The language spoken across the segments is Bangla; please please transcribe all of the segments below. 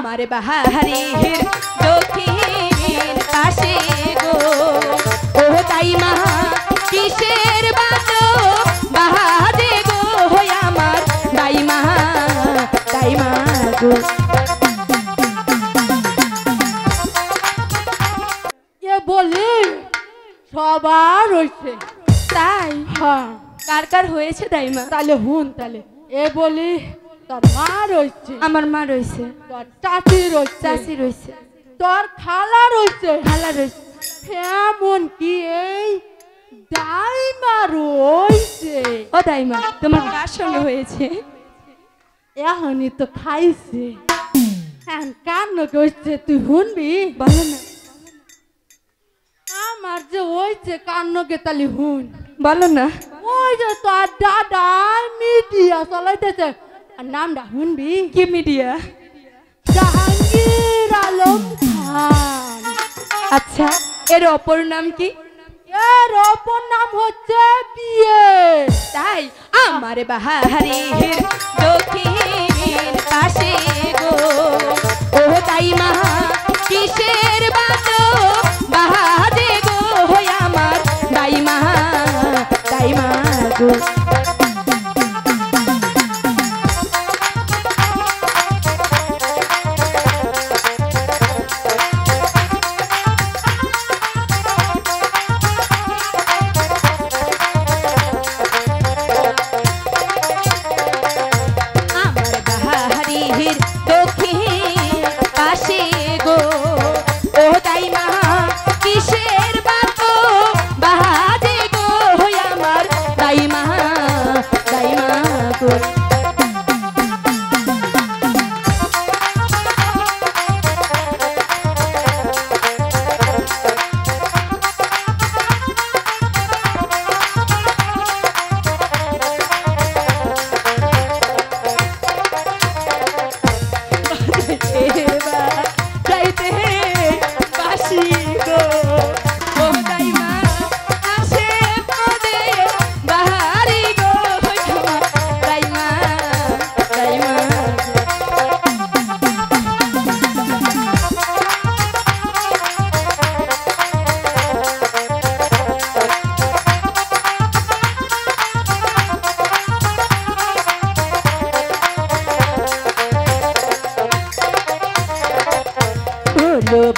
আমার বাহারির দক্ষিণ পাশে গো ও দাইমা কিসের বাজো বাজে গো আমার দাইমা দাইমা গো। এ বলি সবার হয়েছে তাই? হ্যাঁ। কার কার হয়েছে দাইমা? তাহলে হুন তাহলে এ বলি তোর মা রয়েছে, আমার মা রয়েছে, তোর চাচি রয়েছে, চাচি রয়েছে, তোর খালা রয়েছে, খালা রয়েছে, এমন কি এই দাইমা রয়েছে। ও দাইমা তোমার কার সঙ্গে হয়েছে? এখনই তো খাইছে, হ্যাঁ কার নকে হচ্ছে তুই শুনবি? বলো না। আমার যে হয়েছে কার নকে তাহলে হুন। বলো না। ওই যে তোর দাদা মিডিয়া চলাইতেছে, আর নামটা শুনবি? কি মিডিয়া? জাহাঙ্গীর আলম খান। আচ্ছা, এর অপর নাম কি? এর অপর নাম হচ্ছে বিয়ে। তাই? আমার বাহারির দক্ষিণ পাশে গো ও দাইমা কিসের বাজো বাজে গো আমার দাইমা দাইমা গো।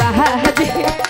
বাহাদুর